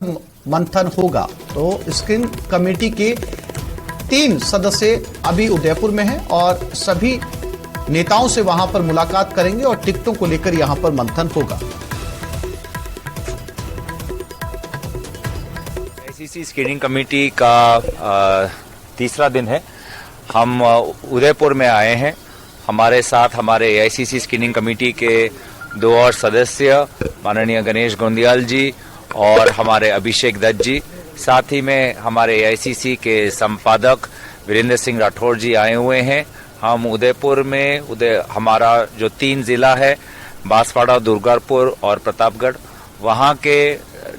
मंथन होगा। तो स्क्रीनिंग कमेटी के 3 सदस्य अभी उदयपुर में हैं और सभी नेताओं से वहां पर मुलाकात करेंगे और टिकटों को लेकर यहां पर मंथन होगा। एआईसीसी स्क्रीनिंग कमेटी का तीसरा दिन है। हम उदयपुर में आए हैं। हमारे साथ हमारे एआईसीसी स्क्रीनिंग कमेटी के 2 और सदस्य माननीय गणेश गोंदियाल जी और हमारे अभिषेक दत्त जी, साथ ही में हमारे एआईसीसी के संपादक वीरेंद्र सिंह राठौर जी आए हुए हैं। हम उदयपुर में हमारा जो 3 जिला है, बांसवाड़ा, दुर्गापुर और प्रतापगढ़, वहाँ के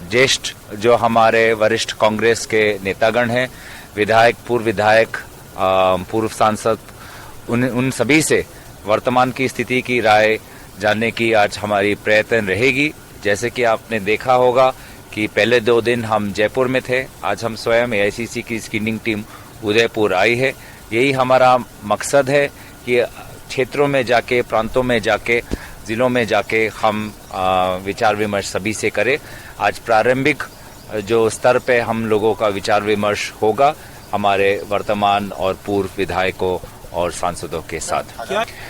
ज्येष्ठ जो हमारे वरिष्ठ कांग्रेस के नेतागण हैं, विधायक, पूर्व विधायक, पूर्व सांसद, उन सभी से वर्तमान की स्थिति की राय जानने की आज हमारी प्रयत्न रहेगी। जैसे कि आपने देखा होगा कि पहले 2 दिन हम जयपुर में थे, आज हम स्वयं एआईसीसी की स्क्रीनिंग टीम उदयपुर आई है। यही हमारा मकसद है कि क्षेत्रों में जाके, प्रांतों में जाके, जिलों में जाके हम विचार विमर्श सभी से करें। आज प्रारंभिक जो स्तर पे हम लोगों का विचार विमर्श होगा हमारे वर्तमान और पूर्व विधायकों और सांसदों के साथ।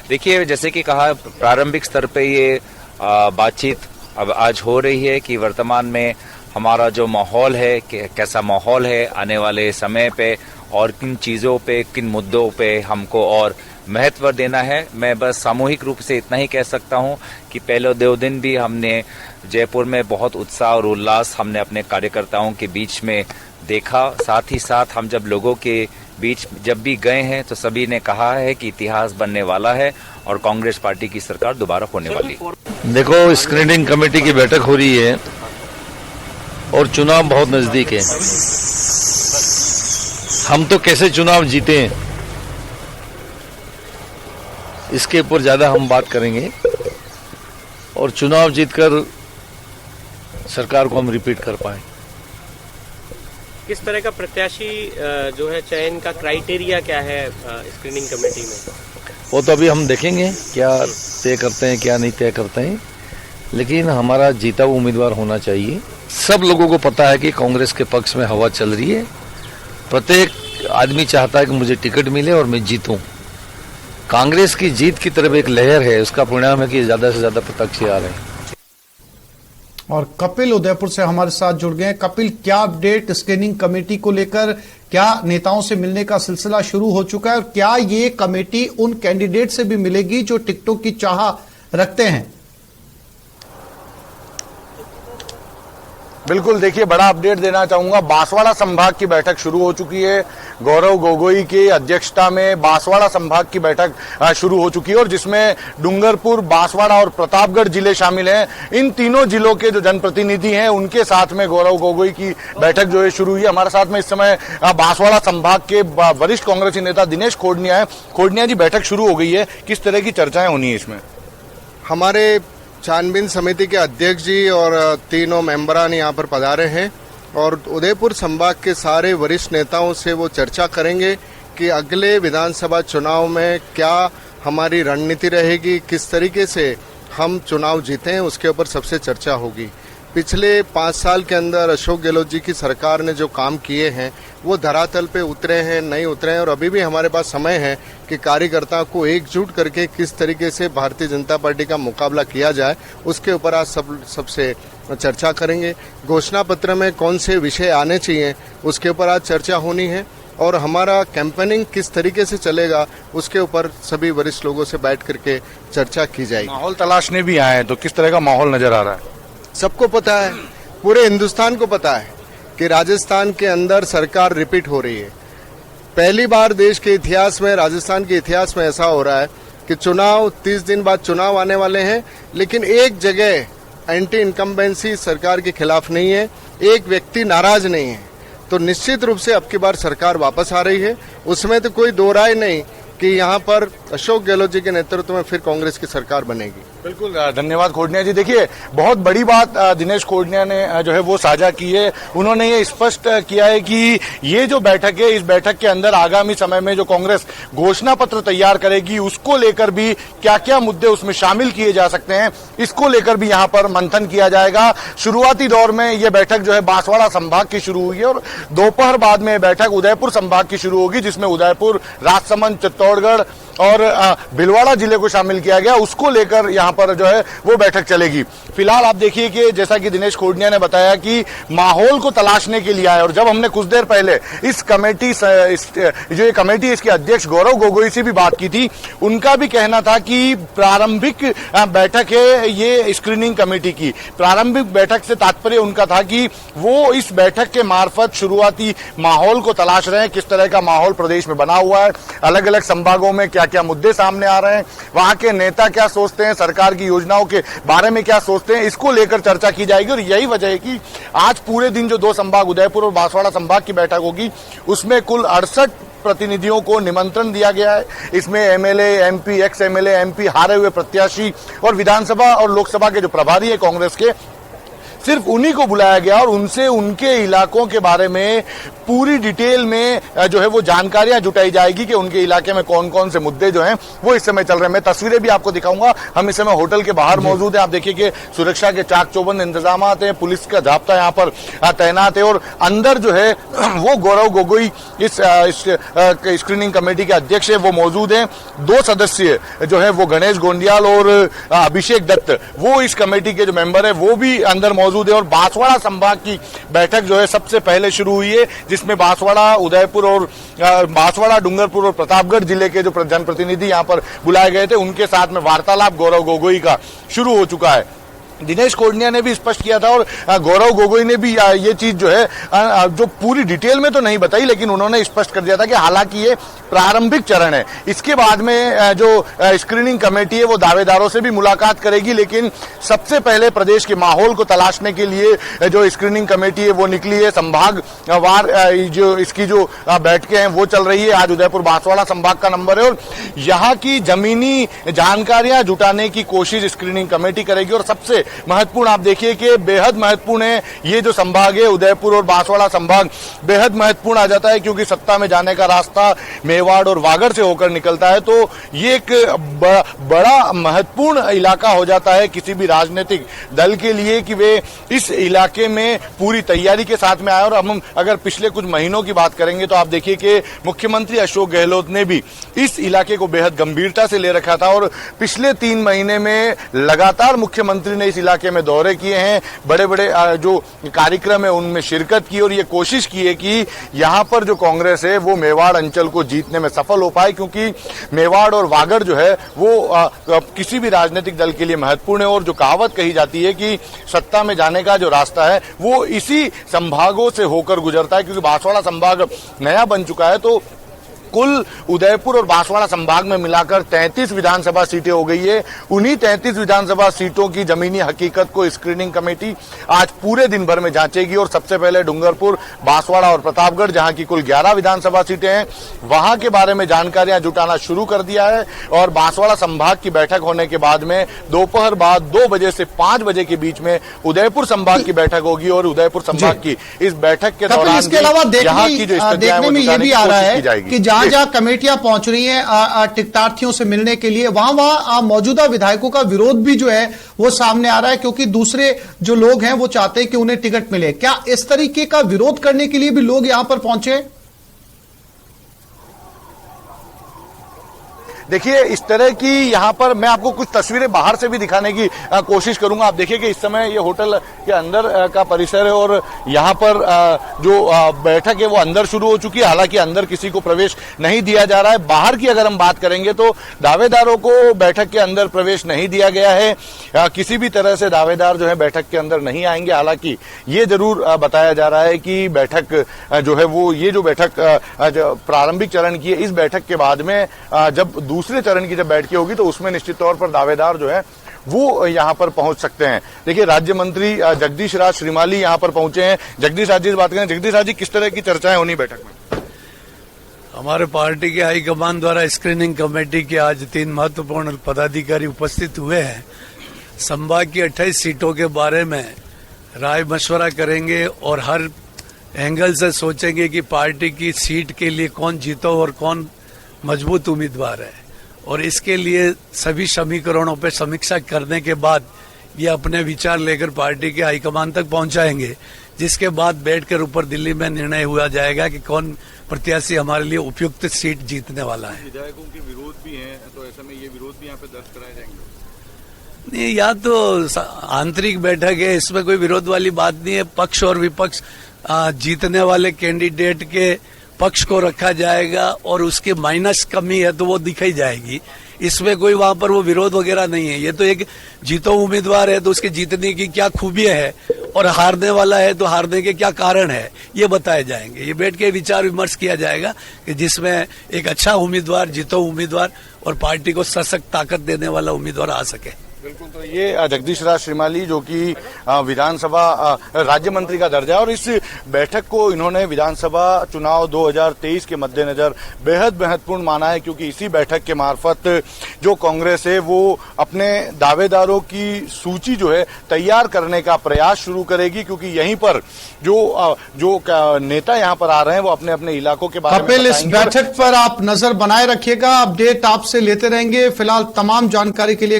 देखिए, जैसे कि कहा, प्रारंभिक स्तर पे ये बातचीत अब आज हो रही है कि वर्तमान में हमारा जो माहौल है, कैसा माहौल है आने वाले समय पे और किन चीज़ों पे, किन मुद्दों पे हमको और महत्व देना है। मैं बस सामूहिक रूप से इतना ही कह सकता हूं कि पहले 2 दिन भी हमने जयपुर में बहुत उत्साह और उल्लास हमने अपने कार्यकर्ताओं के बीच में देखा। साथ ही साथ हम जब लोगों के बीच जब भी गए हैं तो सभी ने कहा है कि इतिहास बनने वाला है और कांग्रेस पार्टी की सरकार दोबारा होने वाली है। देखो, स्क्रीनिंग कमेटी की बैठक हो रही है और चुनाव बहुत नजदीक है। हम तो कैसे चुनाव जीते हैं इसके ऊपर ज्यादा हम बात करेंगे और चुनाव जीतकर सरकार को हम रिपीट कर पाए। किस तरह का प्रत्याशी जो है, चयन का क्राइटेरिया क्या है स्क्रीनिंग कमेटी में? वो तो अभी हम देखेंगे क्या तय करते हैं, क्या नहीं तय करते हैं, लेकिन हमारा जीता हुआ उम्मीदवार होना चाहिए। सब लोगों को पता है कि कांग्रेस के पक्ष में हवा चल रही है। प्रत्येक आदमी चाहता है कि मुझे टिकट मिले और मैं जीतूं। कांग्रेस की जीत की तरफ एक लहर है, उसका परिणाम है कि ज्यादा से ज्यादा प्रत्याशी आ रहे हैं। और कपिल उदयपुर से हमारे साथ जुड़ गए हैं। कपिल, क्या अपडेट स्क्रीनिंग कमेटी को लेकर? क्या नेताओं से मिलने का सिलसिला शुरू हो चुका है और क्या ये कमेटी उन कैंडिडेट से भी मिलेगी जो टिकटों की चाह रखते हैं? बिल्कुल, देखिए, बड़ा अपडेट देना चाहूंगा। बांसवाड़ा संभाग की बैठक शुरू हो चुकी है। गौरव गोगोई की अध्यक्षता में बांसवाड़ा संभाग की बैठक शुरू हो चुकी है और जिसमें डूंगरपुर, बांसवाड़ा और प्रतापगढ़ जिले शामिल हैं। इन तीनों जिलों के जो जनप्रतिनिधि हैं उनके साथ में गौरव गोगोई की बैठक जो है शुरू हुई है। हमारे साथ में इस समय बांसवाड़ा संभाग के वरिष्ठ कांग्रेसी नेता दिनेश खोडनिया है। खोडनिया जी, बैठक शुरू हो गई है, किस तरह की चर्चाएं होनी है इसमें? हमारे छानबीन समिति के अध्यक्ष जी और तीनों मेंबरान यहाँ पर पधारे हैं और उदयपुर संभाग के सारे वरिष्ठ नेताओं से वो चर्चा करेंगे कि अगले विधानसभा चुनाव में क्या हमारी रणनीति रहेगी, किस तरीके से हम चुनाव जीतें, उसके ऊपर सबसे चर्चा होगी। पिछले 5 साल के अंदर अशोक गहलोत जी की सरकार ने जो काम किए हैं वो धरातल पे उतरे हैं, नहीं उतरे हैं और अभी भी हमारे पास समय है कि कार्यकर्ताओं को एकजुट करके किस तरीके से भारतीय जनता पार्टी का मुकाबला किया जाए, उसके ऊपर आज सबसे चर्चा करेंगे। घोषणा पत्र में कौन से विषय आने चाहिए उसके ऊपर आज चर्चा होनी है और हमारा कैंपेनिंग किस तरीके से चलेगा उसके ऊपर सभी वरिष्ठ लोगों से बैठ करके चर्चा की जाएगी। माहौल तलाशने भी आए हैं तो किस तरह का माहौल नजर आ रहा है? सबको पता है, पूरे हिंदुस्तान को पता है कि राजस्थान के अंदर सरकार रिपीट हो रही है। पहली बार देश के इतिहास में, राजस्थान के इतिहास में ऐसा हो रहा है कि चुनाव 30 दिन बाद चुनाव आने वाले हैं, लेकिन एक जगह एंटी इनकम्बेंसी सरकार के खिलाफ नहीं है, एक व्यक्ति नाराज नहीं है। तो निश्चित रूप से अब की बार सरकार वापस आ रही है, उसमें तो कोई दो राय नहीं कि यहाँ पर अशोक गहलोत जी के नेतृत्व में फिर कांग्रेस की सरकार बनेगी। बिल्कुल धन्यवाद खोडनिया जी। देखिए बहुत बड़ी बात दिनेश खोडनिया ने जो है वो साझा की है। उन्होंने ये स्पष्ट किया है कि ये जो बैठक है, इस बैठक के अंदर आगामी समय में जो कांग्रेस घोषणा पत्र तैयार करेगी उसको लेकर भी क्या क्या मुद्दे उसमें शामिल किए जा सकते हैं, इसको लेकर भी यहाँ पर मंथन किया जाएगा। शुरुआती दौर में ये बैठक जो है बांसवाड़ा संभाग की शुरू हुई है और दोपहर बाद में बैठक उदयपुर संभाग की शुरू होगी, जिसमें उदयपुर, राजसमंद, चित्तौड़गढ़ और भीलवाड़ा जिले को शामिल किया गया। उसको लेकर यहाँ पर जो है वो बैठक चलेगी। फिलहाल आप देखिए कि जैसा कि दिनेश खोडनिया ने बताया कि माहौल को तलाशने के लिए आए, और जब हमने कुछ देर पहले इस कमेटी जो ये कमेटी इसके अध्यक्ष गौरव गोगोई से भी बात की थी, उनका भी कहना था कि प्रारंभिक बैठक है ये स्क्रीनिंग कमेटी की। प्रारंभिक बैठक से तात्पर्य उनका था कि वो इस बैठक के मार्फत शुरुआती माहौल को तलाश रहे हैं, किस तरह का माहौल प्रदेश में बना हुआ है, अलग अलग संभागों में क्या क्या मुद्दे सामने आ रहे हैं, वहां के नेता क्या सोचते हैं, सरकार की योजनाओं के बारे में क्या सोचते हैं, इसको लेकर चर्चा की जाएगी। और यही वजह है कि आज पूरे दिन जो दो संभाग उदयपुर और बांसवाड़ा संभाग की बैठक होगी उसमें कुल 68 प्रतिनिधियों को निमंत्रण दिया गया है। इसमें MLA, MP, ex MLA, MP, हारे हुए प्रत्याशी और विधानसभा और लोकसभा के जो प्रभारी है कांग्रेस के, सिर्फ उन्हीं को बुलाया गया और उनसे उनके इलाकों के बारे में पूरी डिटेल में जो है वो जानकारियां जुटाई जाएगी कि उनके इलाके में कौन कौन से मुद्दे जो हैं वो इस समय चल रहे हैं। मैं तस्वीरें भी आपको दिखाऊंगा। हम इस समय होटल के बाहर मौजूद हैं। आप देखिए कि सुरक्षा के चाक चौबंद इंतजाम हैं, पुलिस का जाब्ता यहाँ पर तैनात है और अंदर जो है वो गौरव गोगोई इस स्क्रीनिंग कमेटी के अध्यक्ष है, वो मौजूद हैं। 2 सदस्य जो है वो गणेश गोंडियाल और अभिषेक दत्त, वो इस कमेटी के जो मेंबर है वो भी अंदर मौजूद है। और बांसवाड़ा संभाग की बैठक जो है सबसे पहले शुरू हुई है, जिसमें बांसवाड़ा, उदयपुर और बांसवाड़ा, डूंगरपुर और प्रतापगढ़ जिले के जो जनप्रतिनिधि यहां पर बुलाए गए थे उनके साथ में वार्तालाप गौरव गोगोई का शुरू हो चुका है। दिनेश खोडनिया ने भी स्पष्ट किया था और गौरव गोगोई ने भी ये चीज जो है जो पूरी डिटेल में तो नहीं बताई, लेकिन उन्होंने स्पष्ट कर दिया था कि हालांकि ये प्रारंभिक चरण है, इसके बाद में जो स्क्रीनिंग कमेटी है वो दावेदारों से भी मुलाकात करेगी, लेकिन सबसे पहले प्रदेश के माहौल को तलाशने के लिए जो स्क्रीनिंग कमेटी है वो निकली है। संभाग वार जो इसकी जो बैठकें हैं वो चल रही है। आज उदयपुर बांसवाड़ा संभाग का नंबर है और यहाँ की जमीनी जानकारियां जुटाने की कोशिश स्क्रीनिंग कमेटी करेगी। और सबसे महत्वपूर्ण आप देखिए कि बेहद महत्वपूर्ण है ये जो संभाग है उदयपुर और बांसवाड़ा संभाग बेहद महत्वपूर्ण आ जाता है, क्योंकि सत्ता में जाने का रास्ता मेवाड़ और वागड़ से होकर निकलता है। तो ये एक बड़ा महत्वपूर्ण इलाका हो जाता है किसी भी राजनीतिक दल के लिए कि वे इस इलाके में पूरी तैयारी के साथ में आए। और हम अगर पिछले कुछ महीनों की बात करेंगे तो आप देखिए कि मुख्यमंत्री अशोक गहलोत ने भी इस इलाके को बेहद गंभीरता से ले रखा था और पिछले 3 महीने में लगातार मुख्यमंत्री ने इस इलाके में दौरे किए हैं, बड़े बड़े जो कार्यक्रम है उनमें शिरकत की और ये कोशिश की है कि यहां पर जो कांग्रेस है वो मेवाड़ अंचल को जीतने में सफल हो पाए, क्योंकि मेवाड़ और वागड़ जो है वो किसी भी राजनीतिक दल के लिए महत्वपूर्ण है। और जो कहावत कही जाती है कि सत्ता में जाने का जो रास्ता है वो इसी संभागों से होकर गुजरता है, क्योंकि बांसवाड़ा संभाग नया बन चुका है। तो कुल उदयपुर और बांसवाड़ा संभाग में मिलाकर 33 विधानसभा सीटें हो गई है। उन्हीं 33 विधानसभा सीटों की जमीनी हकीकत को स्क्रीनिंग कमेटी आज पूरे दिन भर में जांचेगी और सबसे पहले डूंगरपुर, बांसवाड़ा और प्रतापगढ़, जहां की कुल 11 विधानसभा सीटें हैं, वहां के बारे में जानकारियां जुटाना शुरू कर दिया है। और बांसवाड़ा संभाग की बैठक होने के बाद में दोपहर बाद 2 बजे से 5 बजे के बीच में उदयपुर संभाग की बैठक होगी और उदयपुर संभाग की इस बैठक के दौरान इसके अलावा देखने में ये भी आ रहा है कि जहां कमेटियां पहुंच रही हैं टिकटार्थियों से मिलने के लिए, वहां मौजूदा विधायकों का विरोध भी जो है वो सामने आ रहा है, क्योंकि दूसरे जो लोग हैं वो चाहते हैं कि उन्हें टिकट मिले। क्या इस तरीके का विरोध करने के लिए भी लोग यहां पर पहुंचे? देखिए इस तरह की यहाँ पर मैं आपको कुछ तस्वीरें बाहर से भी दिखाने की कोशिश करूंगा। आप देखिए कि इस समय ये होटल के अंदर का परिसर है और यहाँ पर जो बैठक है वो अंदर शुरू हो चुकी है। हालांकि अंदर किसी को प्रवेश नहीं दिया जा रहा है। बाहर की अगर हम बात करेंगे तो दावेदारों को बैठक के अंदर प्रवेश नहीं दिया गया है। किसी भी तरह से दावेदार जो है बैठक के अंदर नहीं आएंगे। हालांकि ये जरूर बताया जा रहा है कि बैठक जो है वो ये जो बैठक प्रारंभिक चरण की है, इस बैठक के बाद में जब दूसरे चरण की जब बैठक होगी तो उसमें निश्चित तौर पर दावेदार जो है वो यहां पर पहुंच सकते हैं। देखिए राज्य मंत्री जगदीश राज श्रीमाली यहां पर पहुंचे हैं। जगदीश राज जी से बात करें। जगदीश राज जी, किस तरह की चर्चाएं होनी बैठक में? हमारे पार्टी के हाईकमान द्वारा स्क्रीनिंग कमेटी के आज 3 महत्वपूर्ण पदाधिकारी उपस्थित हुए हैं, संभाग की 28 सीटों के बारे में राय मशवरा करेंगे और हर एंगल से सोचेंगे कि पार्टी की सीट के लिए कौन जीतो और कौन मजबूत उम्मीदवार है, और इसके लिए सभी समीकरणों पर समीक्षा करने के बाद ये अपने विचार लेकर पार्टी के हाईकमान तक पहुंचाएंगे, जिसके बाद बैठकर ऊपर दिल्ली में निर्णय हुआ जाएगा कि कौन प्रत्याशी हमारे लिए उपयुक्त सीट जीतने वाला है। विधायकों के विरोध भी हैं, तो ऐसे में ये विरोध भी यहाँ पे दर्ज कराए जाएंगे? नहीं, या तो आंतरिक बैठक है, इसमें कोई विरोध वाली बात नहीं है। पक्ष और विपक्ष जीतने वाले कैंडिडेट के पक्ष को रखा जाएगा और उसकी माइनस कमी है तो वो दिखाई जाएगी। इसमें कोई वहां पर वो विरोध वगैरह नहीं है। ये तो एक जीतो उम्मीदवार है तो उसके जीतने की क्या खूबियां है और हारने वाला है तो हारने के क्या कारण है, ये बताए जाएंगे। ये बैठ के विचार विमर्श किया जाएगा कि जिसमें एक अच्छा उम्मीदवार, जीतो उम्मीदवार और पार्टी को सशक्त ताकत देने वाला उम्मीदवार आ सके। बिल्कुल, तो ये जगदीश राज श्रीमाली जो कि विधानसभा राज्य मंत्री का दर्जा है, और इस बैठक को इन्होंने विधानसभा चुनाव 2023 के मद्देनजर बेहद महत्वपूर्ण माना है, क्योंकि इसी बैठक के मार्फत जो कांग्रेस है वो अपने दावेदारों की सूची जो है तैयार करने का प्रयास शुरू करेगी, क्योंकि यहीं पर जो नेता यहाँ पर आ रहे हैं वो अपने अपने इलाकों के बारे में कपिल, इस बैठक पर आप नजर बनाए रखिएगा, अपडेट आपसे लेते रहेंगे। फिलहाल तमाम जानकारी के लिए